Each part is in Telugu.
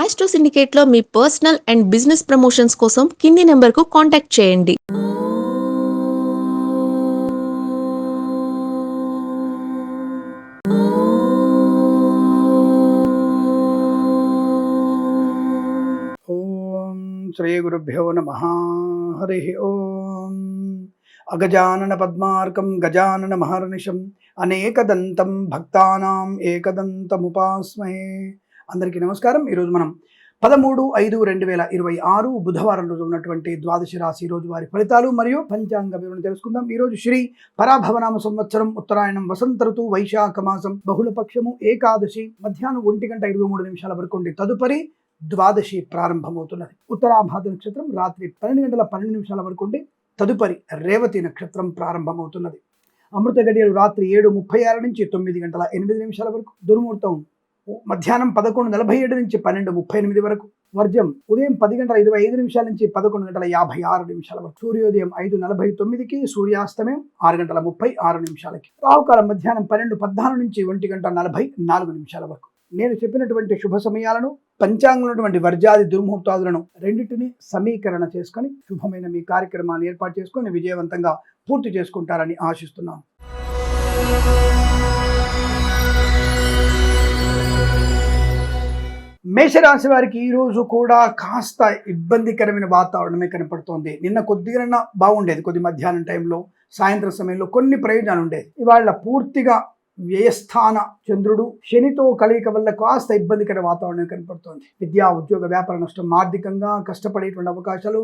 ఆస్ట్రో సిండికేట్లో మీ పర్సనల్ అండ్ బిజినెస్ ప్రమోషన్స్ కోసం కింది నెంబర్కు కాంటాక్ట్ చేయండి. ఓం శ్రీ గురుభ్యో నమః. హరి ఓం. అగజానన పద్మార్కం గజానన మహర్నిశం అనేకదంతం భక్తానాం ఏకదంతముపాస్మహే. అందరికీ నమస్కారం. ఈరోజు మనం 13/5/2026 బుధవారం రోజు ఉన్నటువంటి ద్వాదశి రాశి రోజువారి ఫలితాలు మరియు పంచాంగ వివరణ తెలుసుకుందాం. ఈరోజు శ్రీ పరాభవనామ సంవత్సరం ఉత్తరాయణం వసంత ఋతువు వైశాఖ మాసం బహుళపక్షము ఏకాదశి మధ్యాహ్నం 1:23 వరకు ఉండి తదుపరి ద్వాదశి ప్రారంభమవుతున్నది. ఉత్తరాభాద నక్షత్రం రాత్రి 12:12 వరకు ఉండి తదుపరి రేవతి నక్షత్రం ప్రారంభమవుతున్నది. అమృత గడియలు రాత్రి 7:36 నుంచి 9:08 వరకు. దుర్ముహూర్తం మధ్యాహ్నం 11:47 నుంచి 12:38 వరకు. వర్జం ఉదయం 10:25 నుంచి 11:56 వరకు. సూర్యోదయం 5:49కి, సూర్యాస్తమయం 6:36. రాహుకాలం మధ్యాహ్నం 12:14 నుంచి 1:44 వరకు. నేను చెప్పినటువంటి శుభ సమయాలను పంచాంగంలో ఉన్నటువంటి వర్జాది దుర్ముహూర్తాదులను రెండింటినీ సమీకరణ చేసుకొని శుభమైన మీ కార్యక్రమాన్ని ఏర్పాటు చేసుకొని విజయవంతంగా పూర్తి చేసుకుంటారని ఆశిస్తున్నాను. మేషరాశి వారికి ఈ రోజు కూడా కాస్త ఇబ్బందికరమైన వాతావరణమే కనపడుతోంది. నిన్న కొద్దిగా బాగుండేది, కొద్ది మధ్యాహ్నం టైంలో సాయంత్రం సమయంలో కొన్ని ప్రయోజనాలు ఉండేది. ఇవాళ పూర్తిగా వ్యయస్థాన చంద్రుడు శనితో కలయిక వల్ల కాస్త ఇబ్బందికర వాతావరణం కనపడుతోంది. విద్యా ఉద్యోగ వ్యాపార నష్టం, ఆర్థికంగా కష్టపడేటువంటి అవకాశాలు,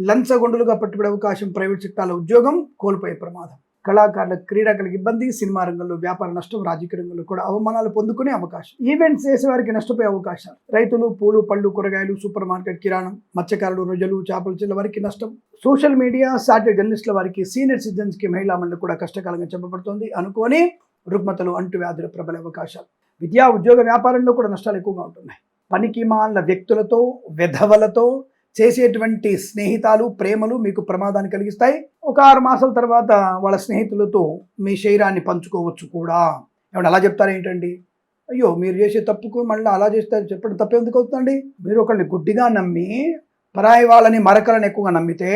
లంచగొండులుగా పట్టుబడే అవకాశం, ప్రైవేట్ సెక్టార్ల ఉద్యోగం కోల్పోయే ప్రమాదం, కళాకారులకు క్రీడాకులకు ఇబ్బంది, సినిమా రంగంలో వ్యాపార నష్టం, రాజకీయ రంగంలో కూడా అవమానాలు పొందుకునే అవకాశం, ఈవెంట్స్ చేసే వారికి నష్టపోయే అవకాశాలు, రైతులు, పూలు పళ్ళు కూరగాయలు, సూపర్ మార్కెట్ కిరాణం, మత్స్యకారులు, రొయ్యలు చేపల చిల్ల వారికి నష్టం, సోషల్ మీడియా సాటిలైట్ జర్నలిస్టుల వారికి, సీనియర్ సిటిజన్స్కి, మహిళా మండలి కూడా కష్టకాలంగా చెప్పబడుతోంది. అనుకోని రుగ్మతలు, అంటువ్యాధుల ప్రబల అవకాశాలు. విద్యా ఉద్యోగ వ్యాపారంలో కూడా నష్టాలు ఎక్కువగా ఉంటున్నాయి. పనికి మాలిన వ్యక్తులతో, వెధవలతో చేసేటువంటి స్నేహితాలు, ప్రేమలు మీకు ప్రమాదాన్ని కలిగిస్తాయి. ఒక 6 మాసాల తర్వాత వాళ్ళ స్నేహితులతో మీ శరీరాన్ని పంచుకోవచ్చు కూడా. ఏమన్నా అలా చెప్తారు ఏంటండి? అయ్యో, మీరు చేసే తప్పుకు మళ్ళీ అలా చేస్తారు చెప్పడం తప్పు ఎందుకు అవుతుందండి? మీరు ఒకరిని గుడ్డిగా నమ్మి పరాయి వాళ్ళని, మరకలను ఎక్కువగా నమ్మితే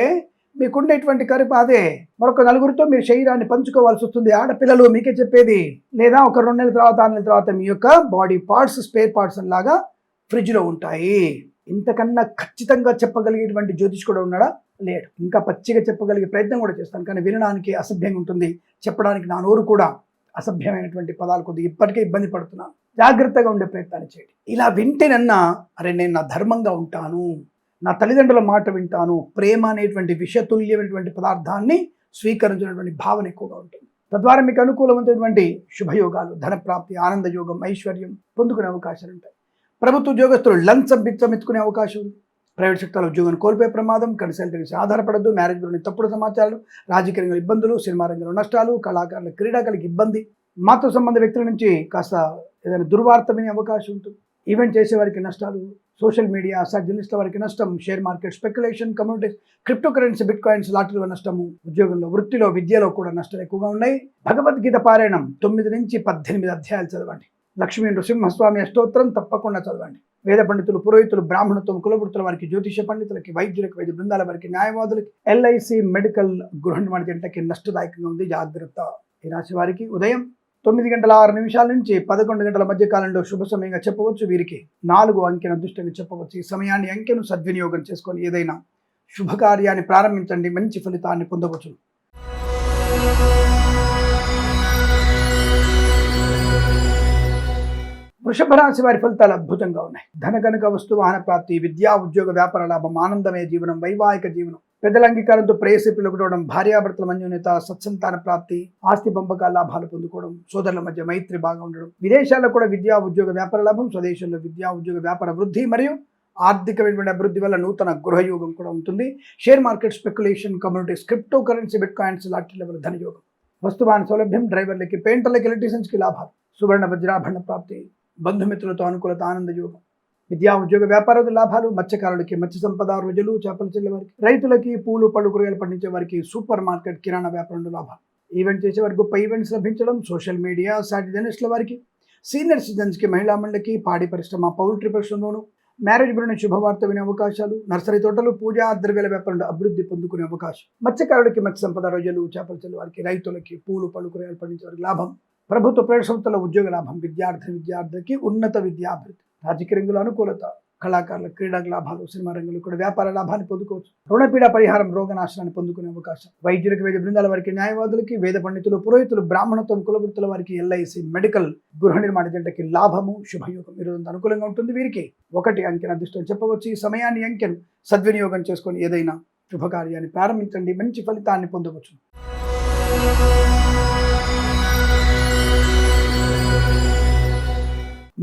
మీకుండేటువంటి కరిప అదే. మరొక నలుగురితో మీరు శరీరాన్ని పంచుకోవాల్సి వస్తుంది. ఆడపిల్లలు మీకే చెప్పేది. లేదా ఒక 2 నెలల తర్వాత, 6 నెలల తర్వాత మీ యొక్క బాడీ పార్ట్స్, స్పేర్ పార్ట్స్ లాగా ఫ్రిడ్జ్లో ఉంటాయి. ఇంతకన్నా ఖచ్చితంగా చెప్పగలిగేటువంటి జ్యోతిష్ కూడా ఉన్నాడా? లేడు. ఇంకా పచ్చిగా చెప్పగలిగే ప్రయత్నం కూడా చేస్తాను, కానీ వినడానికి అసభ్యంగా ఉంటుంది. చెప్పడానికి నా నోరు కూడా అసభ్యమైనటువంటి పదాలు కొద్దిగా ఇప్పటికే ఇబ్బంది పడుతున్నాను. జాగ్రత్తగా ఉండే ప్రయత్నాన్ని చేయండి. ఇలా వింటేనన్నా అరే నేను నా ధర్మంగా ఉంటాను, నా తల్లిదండ్రుల మాట వింటాను, ప్రేమ అనేటువంటి విషతుల్యమైనటువంటి పదార్థాన్ని స్వీకరించినటువంటి భావన ఎక్కువగా ఉంటుంది. తద్వారా మీకు అనుకూలమైనటువంటి శుభయోగాలు, ధనప్రాప్తి, ఆనంద యోగం, ఐశ్వర్యం పొందుకునే అవకాశాలు ఉంటాయి. ప్రభుత్వ ఉద్యోగస్తులు లంచం బిచ్చం ఎత్తుకునే అవకాశం ఉంది. ప్రైవేట్ సెక్టార్లో ఉద్యోగాన్ని కోల్పోయే ప్రమాదం, కన్సల్టెన్సీ ఆధారపడద్దు, మ్యారేజ్ గురించి తప్పుడు సమాచారాలు, రాజకీయ రంగంలో ఇబ్బందులు, సినిమా రంగంలో నష్టాలు, కళాకారుల క్రీడాకారులకు ఇబ్బంది, మాతృ సంబంధ వ్యక్తుల నుంచి కాస్త ఏదైనా దుర్వార్త వినే అవకాశం ఉంటుంది. ఈవెంట్ చేసే వారికి నష్టాలు, సోషల్ మీడియా సాటిలైట్ జర్నలిస్టుల వారికి నష్టం, share market speculation, communities, crypto currency, bitcoins, లాటరీలో నష్టము, ఉద్యోగంలో, వృత్తిలో, విద్యలో కూడా నష్టాలు ఎక్కువగా ఉన్నాయి. భగవద్గీత పారాయణం 9 నుంచి 18 అధ్యాయాలు చదవండి. లక్ష్మీ నృసింహస్వామి అష్టోత్తరం తప్పకుండా చదవండి. వేద పండితులు, పురోహితులు, బ్రాహ్మణత్వం, కులవృత్తుల వారికి, జ్యోతిష పండితులకి, వైద్యులకి, వైద్య బృందాల వారికి, న్యాయవాదులకి, ఎల్ఐసి, మెడికల్, గృహ నిర్మాణ జంటకి నష్టదాయకంగా ఉంది. జాగ్రత్త. ఈ రాశి వారికి ఉదయం 9:06 నుంచి 11 గంటల మధ్య కాలంలో శుభ సమయంగా చెప్పవచ్చు. వీరికి 4 అంకెను అదృష్టంగా చెప్పవచ్చు. ఈ సమయాన్ని, అంకెను సద్వినియోగం చేసుకొని ఏదైనా శుభకార్యాన్ని ప్రారంభించండి, మంచి ఫలితాన్ని పొందవచ్చు. వృషభ రాశి వారి ఫలితాలు అద్భుతంగా ఉన్నాయి. ధనగనక వస్తు వాహన ప్రాప్తి, విద్యా ఉద్యోగ వ్యాపార లాభం, ఆనందమయ జీవనం, వైవాహిక జీవనం, పెద్దల అంగీకారంతో ప్రేయసిపులు ఒకటవడం, భార్యాభర్తల మన్యోన్యత, సత్సంతాన ప్రాప్తి, ఆస్తి పంపకాల లాభాలు పొందుకోవడం, సోదరుల మధ్య మైత్రి బాగా ఉండడం, విదేశాల్లో కూడా విద్యా ఉద్యోగ వ్యాపార లాభం, స్వదేశంలో విద్యా ఉద్యోగ వ్యాపార వృద్ధి మరియు ఆర్థికమైనటువంటి అభివృద్ధి వల్ల నూతన గృహయోగం కూడా ఉంటుంది. Share market speculation, communities, crypto currency, bitcoins, లాటరీల వల్ల ధనయోగం, వస్తువాహన సౌలభ్యం, డ్రైవర్లకి, పెయింటర్లకి, ఎలక్ట్రీషియన్స్కి లాభాలు, సువర్ణ వజ్రాభరణ ప్రాప్తి, బంధుమిత్రులతో అనుకూలత, ఆనంద యోగం, విద్యా ఉద్యోగ వ్యాపార లాభాలు, మత్స్యకారులకి మత్స్య సంపద, రోజులు చేపల చెల్లె వారికి, రైతులకి, పూలు పళ్ళు కూరగాయలు పండించే వారికి, సూపర్ మార్కెట్ కిరాణా వ్యాపారంలో లాభాలు, ఈవెంట్ చేసే వారికి గొప్ప ఈవెంట్స్ లభించడం, సోషల్ మీడియా సాటిలైట్ జర్నలిస్టుల వారికి, సీనియర్ సిటిజన్స్కి, మహిళా మండలికి, పాడి పరిశ్రమ, పౌల్ట్రీ పరిశ్రమలోను, మ్యారేజ్ బ్యూరోని శుభవార్త వినే అవకాశాలు, నర్సరీ తోటలు, పూజా ద్రవ్యాల వ్యాపారంలో అభివృద్ధి పొందుకునే అవకాశం, మత్స్యకారులకి మత్స్య సంపద, రొయ్యలు, చేపల చెల్లు వారికి, రైతులకి, పూలు పళ్ళు కూరగాయలు పండించే వారికి లాభం, ప్రభుత్వ ప్రైవేట్ సంస్థల ఉద్యోగ లాభం, విద్యార్థికి ఉన్నత విద్యాభివృద్ధి, రాజకీయ రంగంలో అనుకూలత, కళాకారుల క్రీడా లాభాలు, సినిమా రంగంలో కూడా వ్యాపార లాభాన్ని పొందుకోవచ్చు, రుణపీడ పరిహారం, రోగనాశనాన్ని పొందుకునే అవకాశం, వైద్యులకు, వైద్య బృందాల వారికి, న్యాయవాదులకి, వేద పండితులు, పురోహితులు, బ్రాహ్మణత్వం, కులవృత్తుల వారికి, ఎల్ఐసి, మెడికల్, గృహ నిర్మాణ జంటకి లాభము, శుభయోగం ఈరోజు అనుకూలంగా ఉంటుంది. వీరికి 1 అంకెను అదృష్టం చెప్పవచ్చు. ఈ సమయాన్ని అంకెను సద్వినియోగం చేసుకొని ఏదైనా శుభకార్యాన్ని ప్రారంభించండి, మంచి ఫలితాన్ని పొందవచ్చు.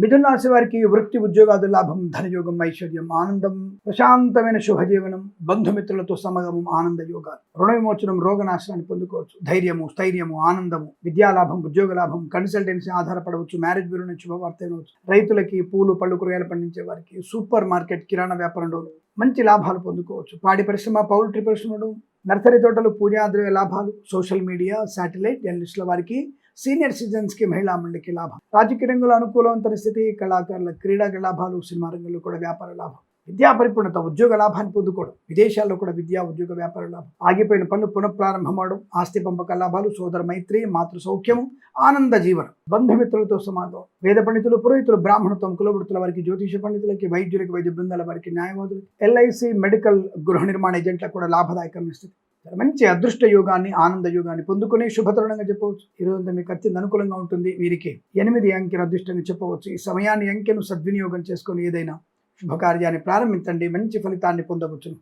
మిథున రాశి వారికి వృత్తి ఉద్యోగాది లాభం, ధనయోగం, ఐశ్వర్యం, ఆనందం, ప్రశాంతమైన శుభజీవనం, బంధుమిత్రులతో సమాగమం, ఆనంద యోగాలు, రుణ విమోచనం, రోగనాశనాన్ని పొందుకోవచ్చు, ధైర్యము, స్థైర్యము, ఆనందము, విద్యాలాభం, ఉద్యోగ లాభం, కన్సల్టెన్సీ ఆధారపడవచ్చు, మ్యారేజ్ బ్యూరో నుంచి శుభవార్త వినవచ్చు, రైతులకి, పూలు పళ్ళు కూరగాయలు పండించే వారికి, సూపర్ మార్కెట్, కిరాణా వ్యాపారంలో మంచి లాభాలు పొందుకోవచ్చు, పాడి పరిశ్రమ, పౌల్ట్రీ పరిశ్రమలు, నర్సరీ తోటలు, పూజా ద్రవ్య లాభాలు, సోషల్ మీడియా, శాటిలైట్ జర్నలిస్టుల వారికి, సీనియర్ సిటిజన్స్కి, మహిళా మండలికి లాభం, రాజకీయ రంగంలో అనుకూలవంతమైన స్థితి, కళాకారుల క్రీడా లాభాలు, సినిమా రంగంలో కూడా వ్యాపార లాభం, విద్యా పరిపూర్ణత, ఉద్యోగ లాభాన్ని పొందుకోవడం, విదేశాల్లో కూడా విద్యా ఉద్యోగ వ్యాపార లాభం, ఆగిపోయిన పనులు పునఃప్రారంభమవడం, ఆస్తి పంపక లాభాలు, సోదర మైత్రి, మాతృ సౌఖ్యము, ఆనంద జీవనం, బంధుమిత్రులతో సమాగం, వేద పండితులు, పురోహితులు, బ్రాహ్మణత్వం, కులవృత్తుల వారికి, జ్యోతిష పండితులకి, వైద్యులకి, వైద్య బృందాల వారికి, న్యాయవాదులకి, ఎల్ఐసి, మెడికల్, గృహ నిర్మాణ ఏజెంట్లకు కూడా లాభదాయకమైన స్థితి, మంచి అదృష్ట యోగాన్ని, ఆనంద యోగాన్ని పొందుకునే శుభతరుణంగా చెప్పవచ్చు. ఈరోజు మీకు అత్యంత అనుకూలంగా ఉంటుంది. వీరికి 8 అంకెను అదృష్టంగా చెప్పవచ్చు. ఈ సమయాన్ని, అంకెను సద్వినియోగం చేసుకొని ఏదైనా శుభకార్యాన్ని ప్రారంభించండి, మంచి ఫలితాన్ని పొందవచ్చు.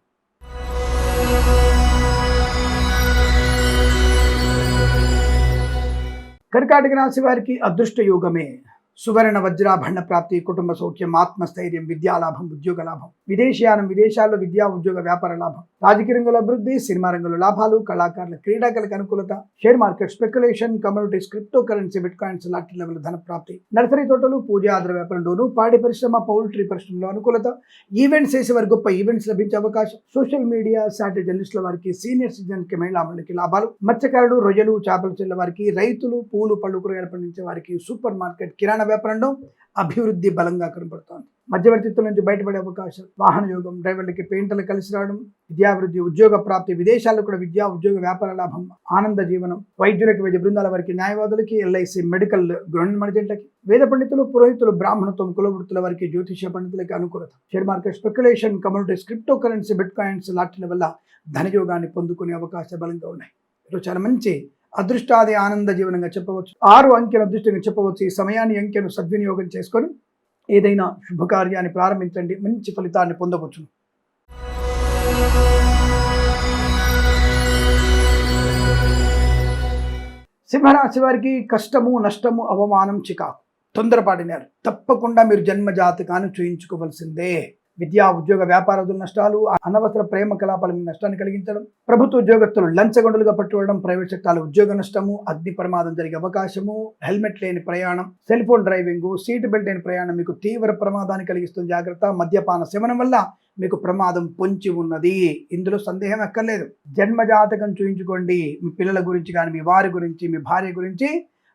కర్కాటక రాశి వారికి అదృష్ట యోగమే, సువర్ణ వజ్రాభరణ ప్రాప్తి, కుటుంబ సౌఖ్యం, ఆత్మస్థైర్యం, విద్యాలాభం, ఉద్యోగ లాభం, విదేశీయానం, విదేశాల్లో విద్యా ఉద్యోగ వ్యాపార లాభం, రాజకీయ రంగంలో అభివృద్ధి, సినిమా రంగంలో లాభాలు, కళాకారుల క్రీడాకలకు అనుకూలత, share market, speculation, communities, crypto currency, bit coins లాంటి లెవెల్ ధన ప్రాప్తి, నర్సరీ తోటలు, పూజా ఆధార వ్యాపారంలోను, పాడి పరిశ్రమ, పౌల్ట్రీ పరిశ్రమలో అనుకూలత, ఈవెంట్స్ చేసే వారికి గొప్ప ఈవెంట్స్ లభించే అవకాశం, సోషల్ మీడియా, శాటిలైట్ జర్నలిస్టుల వారికి, సీనియర్ సిటిజన్కి, మహిళా మండలికి లాభాలు, మత్స్యకారులు, రొయ్యలు, చేపల చెల్ల వారికి, రైతులు, పూలు పళ్ళు కూరగాయలు పండించే వారికి, సూపర్ మార్కెట్, కిరాణా వ్యాపారంలో అభివృద్ధి బలంగా కనబడుతోంది. మధ్యవర్తిత్వం నుంచి బయటపడే అవకాశం, వాహన యోగం, డ్రైవర్లకి, పెయింటర్లు కలిసి రావడం, విద్యాభివృద్ధి, ఉద్యోగ ప్రాప్తి, విదేశాల్లో కూడా విద్యా ఉద్యోగ వ్యాపార లాభం, ఆనంద జీవనం, వైద్యులకి, వైద్య బృందాల వారికి, న్యాయవాదులకి, ఎల్ఐసి, మెడికల్, గృహ నిర్మాణ జంటలకి, వేద పండితులు, పురోహితులు, బ్రాహ్మణత్వం, కులవృత్తుల వారికి, జ్యోతిష పండితులకి అనుకూలత, share market, speculation, communities, crypto currency, bit coins లాంటి వల్ల ధనయోగాన్ని పొందుకునే అవకాశాలు బలంగా ఉన్నాయి. ఈరోజు చాలా మంచి అదృష్టాది ఆనంద జీవనంగా చెప్పవచ్చు. 6 అంకెను అదృష్టంగా చెప్పవచ్చు. ఈ సమయాన్ని, అంకెను సద్వినియోగం చేసుకొని ఏదైనా శుభకార్యాన్ని ప్రారంభించండి, మంచి ఫలితాన్ని పొందవచ్చు. సింహరాశి వారికి కష్టము, నష్టము, అవమానం, చికాకు, తొందరపాటినారు. తప్పకుండా మీరు జన్మ జాతకాన్ని చూయించుకోవలసిందే. విద్యా ఉద్యోగ వ్యాపారాదుల నష్టాలు, అనవసర ప్రేమ కలాపాల మీద నష్టాన్ని కలిగించడం, ప్రభుత్వ ఉద్యోగస్తులు లంచగొండలుగా పట్టుకోవడం, ప్రైవేట్ సెక్టార్ల ఉద్యోగ నష్టము, అగ్ని ప్రమాదం జరిగే అవకాశము, హెల్మెట్ లేని ప్రయాణం, cell phone driving, seat belt లేని ప్రయాణం మీకు తీవ్ర ప్రమాదాన్ని కలిగిస్తుంది. జాగ్రత్త. మద్యపాన సేవనం వల్ల మీకు ప్రమాదం పొంచి ఉన్నది, ఇందులో సందేహం ఎక్కర్లేదు. జన్మజాతకం చూయించుకోండి. మీ పిల్లల గురించి కానీ, మీ వారి గురించి, మీ భార్య గురించి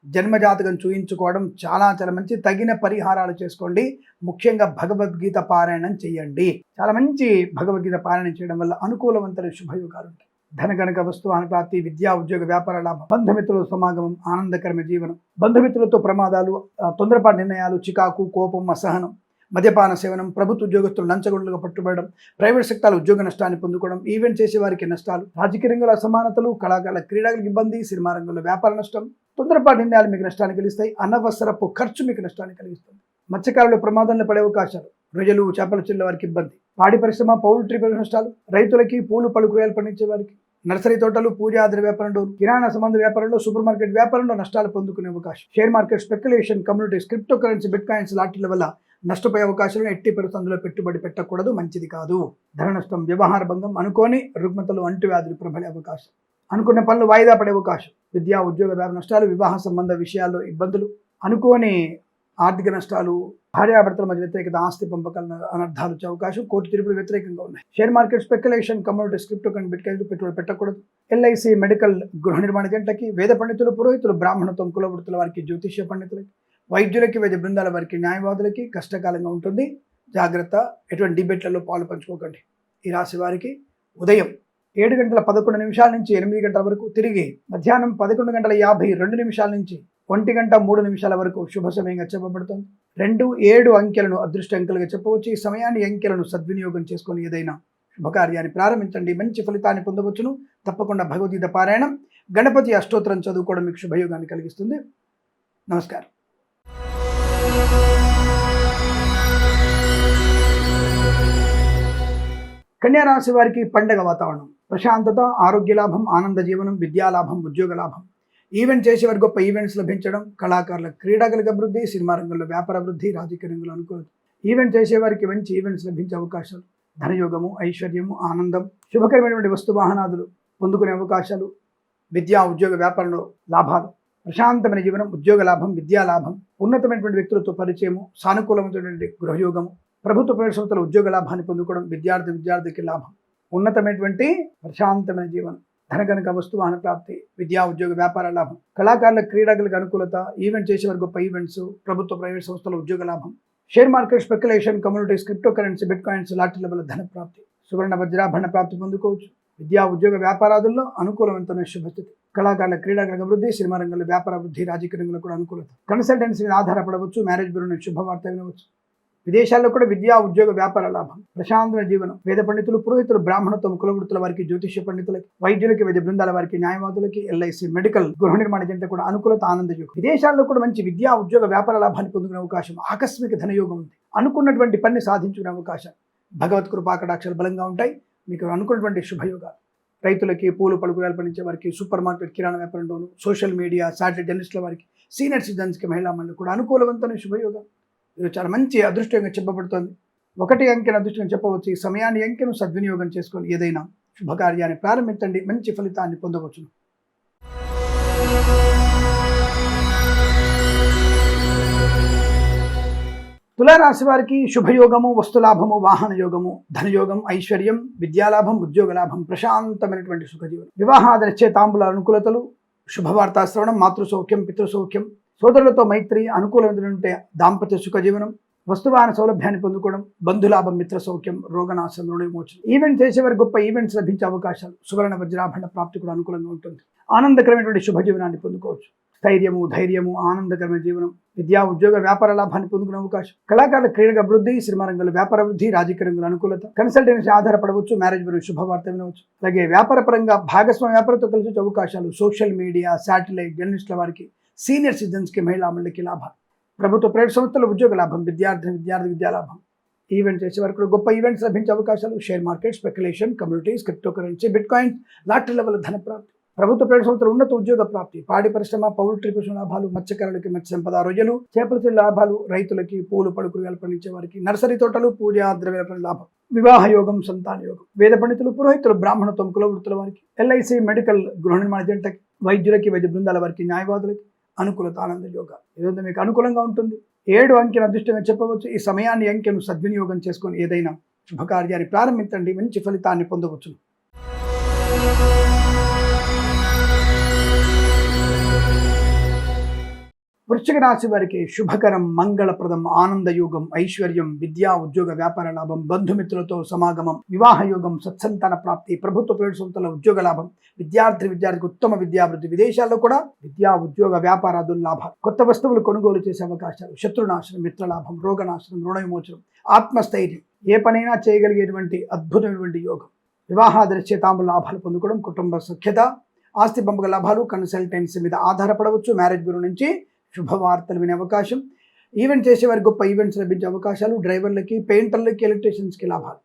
జన్మజాతకం చూయించుకోవడం చాలా మంచి. తగిన పరిహారాలు చేసుకోండి. ముఖ్యంగా భగవద్గీత పారాయణం చేయండి. చాలా మంచి భగవద్గీత పారాయణం చేయడం వల్ల అనుకూలవంతమైన శుభయోగాలు ఉంటాయి. ధనగణక వస్తువాహన ప్రాప్తి, విద్యా ఉద్యోగ వ్యాపార లాభం, బంధుమిత్రుల సమాగమం, ఆనందకరమైన జీవనం, బంధుమిత్రులతో ప్రమాదాలు, తొందరపాటు నిర్ణయాలు, చికాకు, కోపం, అసహనం, మద్యపాన సేవనం, ప్రభుత్వ ఉద్యోగస్తులు లంచగొండలుగా పట్టుబడడం, ప్రైవేట్ సెక్టార్ల ఉద్యోగ నష్టాన్ని పొందుకోవడం, ఈవెంట్ చేసే వారికి నష్టాలు, రాజకీయ రంగంలో అసమానతలు, కళాకారుల క్రీడలకు ఇబ్బంది, సినిమా రంగంలో వ్యాపార నష్టం, తొందరపాటు నిర్ణయాలు మీకు నష్టాన్ని కలిగిస్తాయి. అనవసరపు ఖర్చు మీకు నష్టాన్ని కలిగిస్తుంది. మత్స్యకారుల ప్రమాదంలో పడే అవకాశాలు, రొయ్యలు, చేపల చెల్ల వారికి ఇబ్బంది, పాడి పరిశ్రమ, పౌల్ట్రీ నష్టాలు, రైతులకి, పూలు పళ్ళు కూరగాయలు పండించే వారికి, నర్సరీ తోటలు, పూజా ద్రవ్య వ్యాపారంలో, కిరాణా సంబంధ వ్యాపారంలో, సూపర్ మార్కెట్ వ్యాపారంలో నష్టాలు పొందుకునే అవకాశం, share market, speculation, communities, crypto currency, bit coins లాంటి వల్ల నష్టపోయే అవకాశాలను ఎట్టి పరిస్థితుల్లో అందులో పెట్టుబడి పెట్టకూడదు, మంచిది కాదు. ధన నష్టం, వ్యవహార భంగం, అనుకోని రుగ్మతలు, అంటువ్యాధులు ప్రబలే అవకాశం, అనుకున్న పనులు వాయిదా పడే అవకాశం, విద్యా ఉద్యోగ వ్యాపార నష్టాలు, వివాహ సంబంధ విషయాల్లో ఇబ్బందులు, అనుకోని ఆర్థిక నష్టాలు, భార్యాభర్తల మధ్య వ్యతిరేకత, ఆస్తి పంపకాల అనర్థాలు వచ్చే అవకాశం, కోర్టు తీర్పులు వ్యతిరేకంగా ఉన్నాయి. Share market, speculation, communities, crypto currency, bit coins పెట్టుబడి పెట్టకూడదు. ఎల్ఐసి, మెడికల్, గృహ నిర్మాణ జంటకి, వేద పండితులు, పురోహితులు, బ్రాహ్మణత్వం, కులవృత్తుల వారికి, జ్యోతిష్య పండితులకి, వైద్యులకి, వైద్య బృందాల వారికి, న్యాయవాదులకి కష్టకాలంగా ఉంటుంది. జాగ్రత్త, ఎటువంటి డిబేట్లలో పాలు పంచుకోకండి. ఈ రాశి వారికి ఉదయం 7:11 నుంచి 8 వరకు, తిరిగి మధ్యాహ్నం 11:52 నుంచి 1:03 వరకు శుభ సమయంగా చెప్పబడుతుంది. 2, 7 అంకెలను అదృష్ట అంకెలుగా చెప్పవచ్చు. ఈ సమయాన్ని అంకెలను సద్వినియోగం చేసుకొని ఏదైనా శుభకార్యాన్ని ప్రారంభించండి, మంచి ఫలితాన్ని పొందవచ్చును. తప్పకుండా భగవద్గీత పారాయణం, గణపతి అష్టోత్తరం చదువుకోవడం మీకు శుభయోగాన్ని కలిగిస్తుంది. నమస్కారం. కన్యా రాశి వారికి పండగ వాతావరణం, ప్రశాంతత, ఆరోగ్య లాభం, ఆనంద జీవనం, విద్యా లాభం, ఉద్యోగ లాభం, ఈవెంట్ చేసేవారు గొప్ప ఈవెంట్స్ లభించడం, కళాకారుల క్రీడాకులకు అభివృద్ధి, సినిమా రంగంలో వ్యాపార అభివృద్ధి, రాజకీయ రంగంలో అనుకూలత, ఈవెంట్ చేసేవారికి మంచి ఈవెంట్స్ లభించే అవకాశాలు, ధనయోగము, ఐశ్వర్యము, ఆనందం, శుభకరమైనటువంటి వస్తు వాహనాదులు పొందుకునే అవకాశాలు, విద్యా ఉద్యోగ వ్యాపారంలో లాభాలు, ప్రశాంతమైన జీవనం, ఉద్యోగ లాభం, విద్యా లాభం, ఉన్నతమైనటువంటి వ్యక్తులతో పరిచయము, సానుకూలమైనటువంటి గృహయోగము, ప్రభుత్వ ప్రైవేట్ సంస్థల ఉద్యోగ లాభాన్ని పొందుకోవడం, విద్యార్థికి లాభం, ఉన్నతమైనటువంటి ప్రశాంతమైన జీవనం, ధనగనక వస్తు వాహన ప్రాప్తి, విద్యా ఉద్యోగ వ్యాపార లాభం, కళాకారుల క్రీడాకులకు అనుకూలత, ఈవెంట్ చేసేవారు గొప్ప ఈవెంట్స్, ప్రభుత్వ ప్రైవేట్ సంస్థల ఉద్యోగ లాభం, share market, speculation, communities, crypto currency, bitcoins, లాటరీల వల్ల ధన ప్రాప్తి, సువర్ణ వజ్రాభరణ ప్రాప్తి పొందుకోవచ్చు. విద్యా ఉద్యోగ వ్యాపారాదుల్లో అనుకూలవంతమైన శుభస్థితి, కళాకారుల క్రీడాకులకు అభివృద్ధి, సినిమా రంగంలో వ్యాపార అభివృద్ధి, రాజకీయ రంగంలో కూడా అనుకూలత, కన్సల్టెన్సీ మీద ఆధారపడవచ్చు, మ్యారేజ్ బ్యూరో శుభవార్త వినవచ్చు. విదేశాల్లో కూడా విద్యా ఉద్యోగ వ్యాపార లాభం, ప్రశాంతమైన జీవనం, వేద పండితులు, పురోహితులు, బ్రాహ్మణత్వం, కులవృత్తుల వారికి, జ్యోతిష్య పండితులకి, వైద్యులకి, వైద్య బృందాల వారికి, న్యాయవాదులకి, ఎల్ఐసి, మెడికల్, గృహ నిర్మాణ జంట కూడా అనుకూలత, ఆనందయోగం. విదేశాల్లో కూడా మంచి విద్యా ఉద్యోగ వ్యాపార లాభాన్ని పొందుకునే అవకాశం, ఆకస్మిక ధనయోగం ఉంది. అనుకున్నటువంటి పని సాధించుకునే అవకాశం, భగవత్ కృపా కటాక్షాలు బలంగా ఉంటాయి. మీకు అనుకున్నటువంటి శుభయోగాలు. రైతులకి, పూలు పలుకురాలు పండించే వారికి, సూపర్ మార్కెట్, కిరాణా వ్యాపారంలోను, సోషల్ మీడియా, సాటిలైట్ జర్నలిస్టుల వారికి, సీనియర్ సిటిజన్స్కి, మహిళా మండలి కూడా అనుకూలవంతమైన శుభయోగాలు. ఇది చాలా మంచి అదృష్టంగా చెప్పబడుతోంది. 1 అంకెను అదృష్టంగా చెప్పవచ్చు. ఈ సమయాన్ని అంకెను సద్వినియోగం చేసుకొని ఏదైనా శుభకార్యాన్ని ప్రారంభించండి, మంచి ఫలితాన్ని పొందవచ్చును. తులారాశి వారికి శుభయోగము, వస్తులాభము, వాహన యోగము, ధనయోగం, ఐశ్వర్యం, విద్యాలాభం, ఉద్యోగ లాభం, ప్రశాంతమైనటువంటి సుఖజీవనం, వివాహాదరిచ్చే తాంబూల అనుకూలతలు, శుభవార్తా శ్రవణం, మాతృసౌఖ్యం, పితృసౌఖ్యం, సోదరులతో మైత్రి, అనుకూలమైనటువంటి దాంపత్య సుఖజీవనం, వస్తువాహన సౌలభ్యాన్ని పొందుకోవడం, బంధులాభం, మిత్ర సౌఖ్యం, రోగనాశనం, రుణ విమోచనం, ఈవెంట్ చేసేవారి గొప్ప ఈవెంట్స్ లభించే అవకాశాలు, సువర్ణ వజ్రాభరణ ప్రాప్తి కూడా అనుకూలంగా ఉంటుంది. ఆనందకరమైనటువంటి శుభజీవనాన్ని పొందుకోవచ్చు. స్థైర్యము, ధైర్యము, ఆనందకరమైన జీవనం, విద్యా ఉద్యోగ వ్యాపార లాభాన్ని పొందుకునే అవకాశం, కళాకారుల క్రీడల అభివృద్ధి, సినిమా రంగంలో వ్యాపార అభివృద్ధి, రాజకీయ రంగంలో అనుకూలత, కన్సల్టెన్సీ ఆధారపడవచ్చు, మ్యారేజ్ బ్యూరో శుభవార్త వినవచ్చు. అలాగే వ్యాపార పరంగా భాగస్వామ్య వ్యాపారంతో కలిసి వచ్చే అవకాశాలు, సోషల్ మీడియా, శాటిలైట్ జర్నలిస్టుల వారికి, సీనియర్ సిటిజన్స్కి, మహిళా మండలికి లాభాలు, ప్రభుత్వ ప్రైవేట్ సంస్థల ఉద్యోగ లాభం, విద్యా లాభం, ఈవెంట్ చేసే వరకు గొప్ప ఈవెంట్స్ లభించే అవకాశాలు, share market, speculation, communities, crypto currency, bitcoins, లాటరీల వల్ల ధన ప్రాప్తి, ప్రభుత్వ ప్రైవేట్ సంస్థల ఉన్నత ఉద్యోగ ప్రాప్తి, పాడి పరిశ్రమ, పౌల్ట్రీ పశువుల లాభాలు, మత్స్యకారులకి మత్స్య సంపద, రొయ్యలు, చేపల చెల్లి లాభాలు, రైతులకి, పూలు పలుకులు పండించే వారికి, నర్సరీ తోటలు, పూజా ద్రవ్యాల లాభం, వివాహ యోగం, సంతాన యోగం, వేద పండితులు, పురోహితులు, బ్రాహ్మణత్వం, కులవృత్తుల వారికి, ఎల్ఐసి, మెడికల్, గృహ నిర్మాణ జంటకి, వైద్యులకి, వైద్య బృందాల వారికి, న్యాయవాదులకి అనుకూలత, ఆనంద యోగ. ఈరోజు మీకు అనుకూలంగా ఉంటుంది. 7 అంకెను అదృష్టంగా చెప్పవచ్చు. ఈ సమయాన్ని అంకెను సద్వినియోగం చేసుకొని ఏదైనా శుభకార్యాన్ని ప్రారంభించండి, మంచి ఫలితాన్ని పొందవచ్చు. వృశ్చిక రాశి వారికి శుభకరం, మంగళప్రదం, ఆనందయోగం, ఐశ్వర్యం, విద్యా ఉద్యోగ వ్యాపార లాభం, బంధుమిత్రులతో సమాగమం, వివాహ యోగం, సత్సంతాన ప్రాప్తి, ప్రభుత్వ ప్రైవేట్ సంస్థల ఉద్యోగ లాభం, విద్యార్థికి ఉత్తమ విద్యాభివృద్ధి, విదేశాల్లో కూడా విద్యా ఉద్యోగ వ్యాపారాదుల లాభాలు, కొత్త వస్తువులు కొనుగోలు చేసే అవకాశాలు, శత్రునాశనం, మిత్రలాభం, రోగనాశనం, రుణ విమోచనం, ఆత్మస్థైర్యం, ఏ పనైనా చేయగలిగేటువంటి అద్భుతమైనటువంటి యోగం, వివాహాదరిచ్చే తాంబూల లాభాలు పొందుకోవడం, కుటుంబ సఖ్యత, ఆస్తి పంపక లాభాలు, కన్సల్టెన్సీ మీద ఆధారపడవచ్చు, మ్యారేజ్ బ్యూరో నుంచి శుభవార్తలు వినే అవకాశం, ఈవెంట్ చేసేవారి గొప్ప ఈవెంట్స్ లభించే అవకాశాలు, డ్రైవర్లకి, పెయింటర్లకి, ఎలక్ట్రీషియన్స్కి లాభాలు,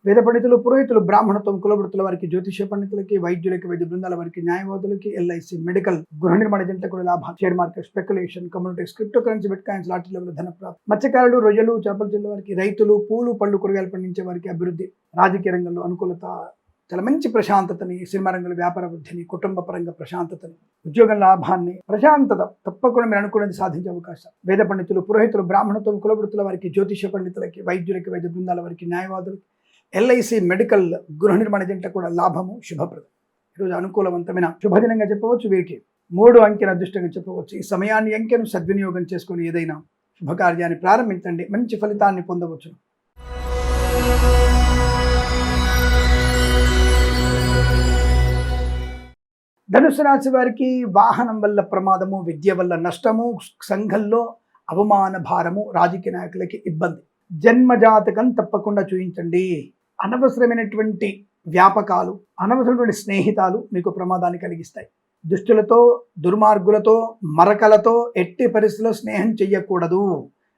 వేద పండితులు, పురోహితులు, బ్రాహ్మణత్వం, కులవృత్తుల వారికి, జ్యోతిష్య పండితులకి, వైద్యులకి, వైద్య బృందాల వారికి, న్యాయవాదులకి, ఎల్ఐసి, మెడికల్, గృహ నిర్మాణ జంటలకు కూడా లాభాలు, share market, speculation, communities, crypto currency, bitcoins, లాటరీల వల్ల ధన ప్రాప్తి, మత్స్యకారులు, రొయ్యలు, చేపల చెల్లి వారికి, రైతులు, పూలు పళ్ళు కూరగాయలు పండించే వారికి అభివృద్ధి, రాజకీయ రంగంలో అనుకూలత, చాలా మంచి ప్రశాంతతని, సినిమా రంగంలో వ్యాపార వృద్ధిని, కుటుంబ పరంగా ప్రశాంతతని, ఉద్యోగ లాభాన్ని, ప్రశాంతత తప్పకుండా మీరు అనుకున్నది సాధించే అవకాశం, వేద పండితులు, పురోహితులు, బ్రాహ్మణత్వం, కులవృత్తుల వారికి, జ్యోతిష్య పండితులకి, వైద్యులకి, వైద్య బృందాల వారికి, న్యాయవాదులకి, ఎల్ఐసి, మెడికల్, గృహ నిర్మాణ జంట కూడా లాభము, శుభప్రదం. ఈరోజు అనుకూలవంతమైన శుభదినంగా చెప్పవచ్చు. వీరికి 3 అంకెను అదృష్టంగా చెప్పవచ్చు. ఈ సమయాన్ని అంకెను సద్వినియోగం చేసుకొని ఏదైనా శుభకార్యాన్ని ప్రారంభించండి, మంచి ఫలితాన్ని పొందవచ్చు. ధనుసు రాశి వారికి వాహనం వల్ల ప్రమాదము, విద్య వల్ల నష్టము, సంఘంలో అవమాన భారము, రాజకీయ నాయకులకి ఇబ్బంది. జన్మజాతకం తప్పకుండా చూయించండి. అనవసరమైనటువంటి వ్యాపకాలు, అనవసరమైనటువంటి స్నేహితాలు మీకు ప్రమాదాన్ని కలిగిస్తాయి. దుష్టులతో, దుర్మార్గులతో, మరకలతో ఎట్టి పరిస్థితుల్లో స్నేహం చెయ్యకూడదు.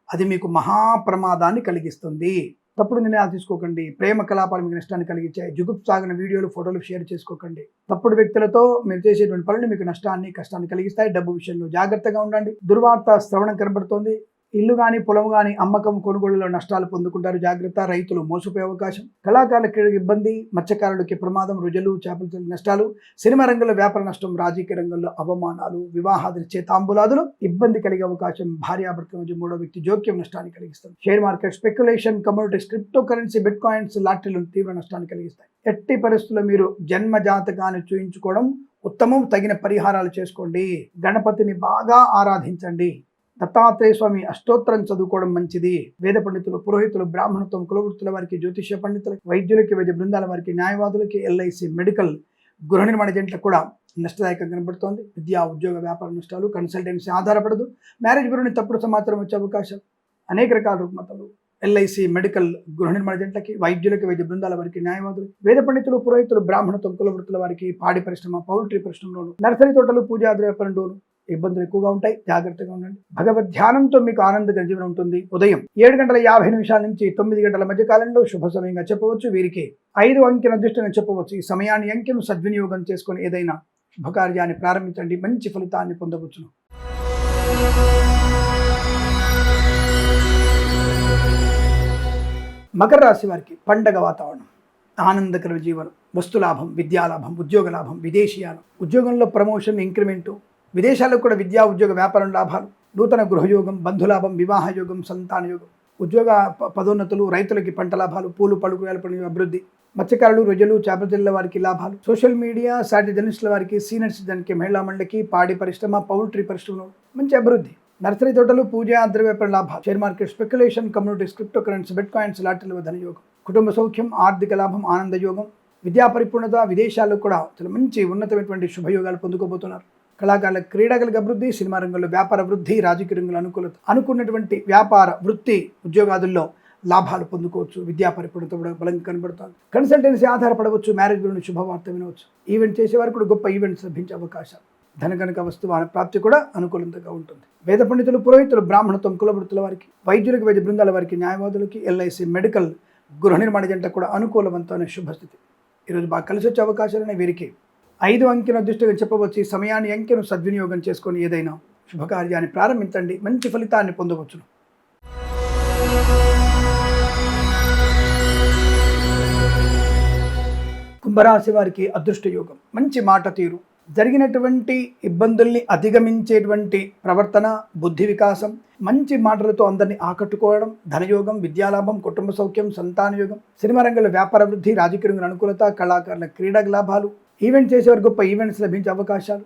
అది మీకు మహాప్రమాదాన్ని కలిగిస్తుంది. తప్పుడు నిర్ణయాలు తీసుకోకండి. ప్రేమ కలాపాలు మీకు నష్టాన్ని కలిగించాయి. జుగుప్సాగిన వీడియోలు, ఫోటోలు షేర్ చేసుకోకండి. తప్పుడు వ్యక్తులతో మీరు చేసేటువంటి పనులు మీకు నష్టాన్ని, కష్టాన్ని కలిగిస్తాయి. డబ్బు విషయంలో జాగ్రత్తగా ఉండండి. దుర్వార్త శ్రవణం కనబడుతోంది. ఇల్లు కానీ, పొలం కానీ అమ్మకం, కొనుగోలులో నష్టాలు పొందుకుంటారు. జాగ్రత్త. రైతులు మోసపోయే అవకాశం. కళాకారులకి ఇబ్బంది, మత్స్యకారులకి ప్రమాదం, రుజులు, చేపల నష్టాలు, సినిమా రంగంలో వ్యాపార నష్టం, రాజకీయ రంగంలో అవమానాలు, వివాహాదులు, చేతాంబులాదులు, ఇబ్బంది కలిగే అవకాశం. భార్యాభర్తల మధ్య మూడో వ్యక్తి జోక్యం నష్టాన్ని కలిగిస్తుంది. Share market, speculation, commodities, crypto currency, bitcoins, లాటరీలు తీవ్ర నష్టాన్ని కలిగిస్తాయి. ఎట్టి పరిస్థితుల్లో మీరు జన్మ జాతకాన్ని చూయించుకోవడం ఉత్తమం. తగిన పరిహారాలు చేసుకోండి. గణపతిని బాగా ఆరాధించండి. దత్తాత్రేయ స్వామి అష్టోత్తరం చదువుకోవడం మంచిది. వేద పండితులు, పురోహితులు, బ్రాహ్మణత్వం, కులవృత్తుల వారికి, జ్యోతిష్య పండితులకు, వైద్యులకి, వైద్య బృందాల వారికి, న్యాయవాదులకి, ఎల్ఐసి, మెడికల్, గృహ నిర్మాణ జంటలకు కూడా నష్టదాయకంగా కనబడుతోంది. విద్యా, ఉద్యోగ, వ్యాపార నష్టాలు, కన్సల్టెన్సీ ఆధారపడదు. మ్యారేజ్ బ్యూరోని తప్పుడు సమాచారం వచ్చే అవకాశం. అనేక రకాల రుగ్మతలు, ఎల్ఐసి, మెడికల్, గృహ నిర్మాణ జంటలకి, వైద్యులకి, వైద్య బృందాల వారికి, న్యాయవాదులు, వేద పండితులు, పురోహితులు, బ్రాహ్మణత్వం, కులవృత్తుల వారికి, పాడి పరిశ్రమ, పౌల్ట్రీ పరిశ్రమలోను, నర్సరీ తోటలు, పూజా ద్రవ్యపరంలోను ఇబ్బందులు ఎక్కువగా ఉంటాయి. జాగ్రత్తగా ఉండండి. భగవద్ ధ్యానంతో మీకు ఆనందకర జీవనం ఉంటుంది. ఉదయం 7:50 నుంచి 9 గంటల మధ్య కాలంలో శుభ సమయంగా చెప్పవచ్చు. వీరికి 5 అంకెను అదృష్టంగా చెప్పవచ్చు. ఈ సమయాన్ని, అంకెను సద్వినియోగం చేసుకొని ఏదైనా శుభకార్యాన్ని ప్రారంభించండి. మంచి ఫలితాన్ని పొందవచ్చును. మకర రాశి వారికి పండగ వాతావరణం, ఆనందకర జీవనం, వస్తులాభం, విద్యాలాభం, ఉద్యోగ లాభం, విదేశీయానం, ఉద్యోగంలో ప్రమోషన్, ఇంక్రిమెంటు, విదేశాల్లో కూడా విద్యా, ఉద్యోగ, వ్యాపారం లాభాలు, నూతన గృహయోగం, బంధులాభం, వివాహ యోగం, సంతాన యోగం, ఉద్యోగ పదోన్నతులు, రైతులకి పంట లాభాలు, పూలు, పళ్ళు, కూరగాయల అభివృద్ధి, మత్స్యకారులు, రొయ్యలు, చేపల జిల్లా వారికి లాభాలు, సోషల్ మీడియా, సాటి జర్నలిస్టుల వారికి, సీనియర్ సిటిజన్కి, మహిళా మండలికి, పాడి పరిశ్రమ, పౌల్ట్రీ పరిశ్రమలో మంచి అభివృద్ధి, నర్సరీ తోటలు, పూజ, ద్రవ్యవ్యాపార లాభాలు, share market, speculation, communities, crypto currency, bitcoins, లాటరీల ధనయోగం, కుటుంబ సౌఖ్యం, ఆర్థిక లాభం, ఆనంద యోగం, విద్యా పరిపూర్ణత, విదేశాల్లో కూడా చాలా మంచి ఉన్నతమైనటువంటి శుభయోగాలు పొందుకోబోతున్నారు. కళాకారుల, క్రీడాకులకు అభివృద్ధి, సినిమా రంగంలో వ్యాపార వృద్ధి, రాజకీయ రంగంలో అనుకూలత, అనుకున్నటువంటి వ్యాపార వృత్తి ఉద్యోగాదుల్లో లాభాలు పొందుకోవచ్చు. విద్యా పరిపూర్ణత కూడా బలంగా కనబడుతుంది. కన్సల్టెన్సీ ఆధారపడవచ్చు. మ్యారేజ్ గురించి శుభవార్త వినవచ్చు. ఈవెంట్ చేసేవారు కూడా గొప్ప ఈవెంట్స్ లభించే అవకాశాలు. ధనగణక వస్తువాహన ప్రాప్తి కూడా అనుకూలంగా ఉంటుంది. వేద పండితులు, పురోహితులు, బ్రాహ్మణత్వం, కులవృత్తుల వారికి, వైద్యులకి, వైద్య బృందాల వారికి, న్యాయవాదులకి, ఎల్ఐసి, మెడికల్, గృహ నిర్మాణ జంట కూడా అనుకూలవంతమైన శుభస్థితి. ఈరోజు బాగా కలిసి వచ్చే అవకాశాలనే వీరికి 5 అంకెను అదృష్టంగా చెప్పవచ్చు. ఈ సమయాన్ని, అంకెను సద్వినియోగం చేసుకొని ఏదైనా శుభకార్యాన్ని ప్రారంభించండి. మంచి ఫలితాన్ని పొందవచ్చును. కుంభరాశి వారికి అదృష్ట యోగం, మంచి మాట తీరు, జరిగినటువంటి ఇబ్బందుల్ని అధిగమించేటువంటి ప్రవర్తన, బుద్ధి వికాసం, మంచి మాటలతో అందరినీ ఆకట్టుకోవడం, ధనయోగం, విద్యాలాభం, కుటుంబ సౌఖ్యం, సంతాన యోగం, సినిమా రంగంలో వ్యాపార వృద్ధి, రాజకీయ రంగంలో అనుకూలత, కళాకారుల క్రీడా లాభాలు, ఈవెంట్ చేసేవారు గొప్ప ఈవెంట్స్ లభించే అవకాశాలు,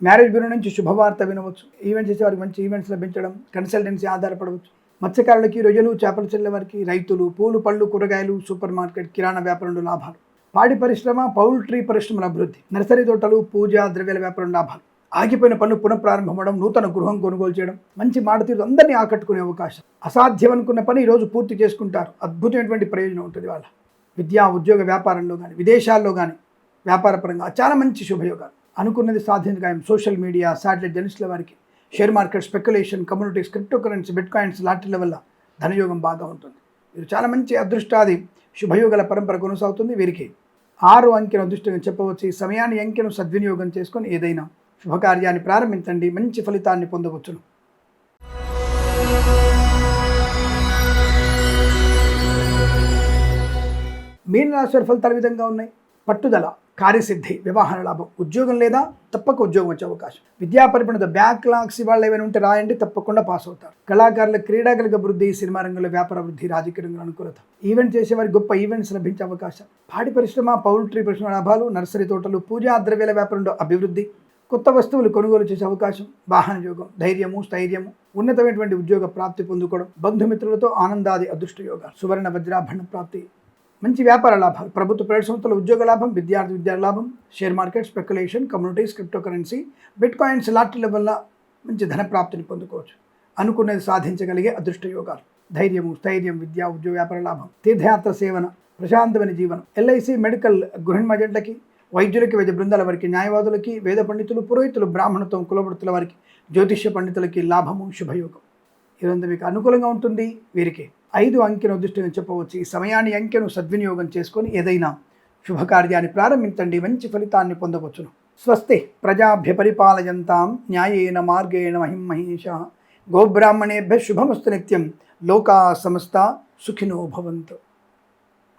మ్యారేజ్ బ్యూరో నుంచి శుభవార్త వినవచ్చు. ఈవెంట్ చేసేవారికి మంచి ఈవెంట్స్ లభించడం, కన్సల్టెన్సీ ఆధారపడవచ్చు. మత్స్యకారులకి, రొయ్యలు, చేపల చెల్లె వారికి, రైతులు, పూలు, పళ్ళు, కూరగాయలు, సూపర్ మార్కెట్, కిరాణా వ్యాపారంలో లాభాలు, పాడి పరిశ్రమ, పౌల్ట్రీ పరిశ్రమల అభివృద్ధి, నర్సరీ తోటలు, పూజ, ద్రవ్యాల వ్యాపారం లాభాలు, ఆగిపోయిన పనులు పునఃప్రారంభమవడం, నూతన గృహం కొనుగోలు చేయడం, మంచి మాట తీరు అందరినీ ఆకట్టుకునే అవకాశం. అసాధ్యం అనుకున్న పని ఈరోజు పూర్తి చేసుకుంటారు. అద్భుతమైనటువంటి ప్రయోజనం ఉంటుంది వాళ్ళ విద్యా, ఉద్యోగ, వ్యాపారంలో కానీ, విదేశాల్లో కానీ, వ్యాపార పరంగా చాలా మంచి శుభయోగాలు. అనుకున్నది సాధించగా సోషల్ మీడియా, శాటిలైట్ జర్నలిస్టుల వారికి, share market, speculation, communities, crypto currency, bitcoins, లాటరీల వల్ల ధనయోగం బాగా ఉంటుంది. ఇది చాలా మంచి అదృష్టాది శుభయోగాల పరంపర కొనసాగుతుంది. వీరికి 6 అంకెను అదృష్టంగా చెప్పవచ్చు. ఈ సమయాన్ని, అంకెను సద్వినియోగం చేసుకొని ఏదైనా శుభకార్యాన్ని ప్రారంభించండి. మంచి ఫలితాన్ని పొందవచ్చును. మీనరాశి వారి ఫలితాలు విధంగా ఉన్నాయి. పట్టుదల, కార్యసిద్ధి, వివాహ లాభం, ఉద్యోగం లేదా తప్పక ఉద్యోగం వచ్చే అవకాశం, విద్యా పరిపూర్ణత, బ్యాక్లాగ్స్ వాళ్ళు ఏమైనా ఉంటే రాయండి, తప్పకుండా పాస్ అవుతారు. కళాకారుల, క్రీడాకులకు అభివృద్ధి, సినిమా రంగంలో వ్యాపార వృద్ధి, రాజకీయ రంగంలో అనుకూలత, ఈవెంట్ చేసేవారికి గొప్ప ఈవెంట్స్ లభించే అవకాశం, పాడి పరిశ్రమ, పౌల్ట్రీ పరిశ్రమ లాభాలు, నర్సరీ తోటలు, పూజా ద్రవ్యాల వ్యాపారంలో అభివృద్ధి, కొత్త వస్తువులు కొనుగోలు చేసే అవకాశం, వాహన యోగం, ధైర్యము, స్థైర్యము, ఉన్నతమైనటువంటి ఉద్యోగ ప్రాప్తి పొందుకోవడం, బంధుమిత్రులతో ఆనందాది అదృష్ట యోగాలు, సువర్ణ వజ్రాభరణ ప్రాప్తి, మంచి వ్యాపార లాభాలు, ప్రభుత్వ ప్రైవేట్ సంస్థల ఉద్యోగ లాభం, విద్యార్థి లాభం, share market, speculation, communities, crypto currency, bitcoins, లాటరీల వల్ల మంచి ధన ప్రాప్తిని పొందుకోవచ్చు. అనుకున్నది సాధించగలిగే అదృష్ట యోగాలు, ధైర్యము, స్థైర్యం, విద్య, ఉద్యోగ వ్యాపార లాభం, తీర్థయాత్ర సేవన, ప్రశాంతమైన జీవనం, ఎల్ఐసి, మెడికల్, గృహిణి వైద్యులకి, వైద్య బృందాల వారికి, న్యాయవాదులకి, వేద పండితులు, పురోహితులు, బ్రాహ్మణత్వం, కులవృత్తుల వారికి, జ్యోతిష్య పండితులకి లాభము, శుభయోగం. ఇదంతా మీకు అనుకూలంగా ఉంటుంది. వీరికి 5 అంకెను అదృష్టంగా చెప్పవచ్చు. ఈ సమయాన్ని అంకెను సద్వినియోగం చేసుకొని ఏదైనా శుభకార్యాన్ని ప్రారంభించండి, మంచి ఫలితాన్ని పొందవచ్చును. స్వస్తి ప్రజాభ్య పరిపాలయంతాం న్యాయేన మార్గేణ మహిం మహేషాః. గోబ్రాహ్మణేభ్యः శుభమస్తు నిత్యం. లోకా సమస్తా సుఖినో భవంతు.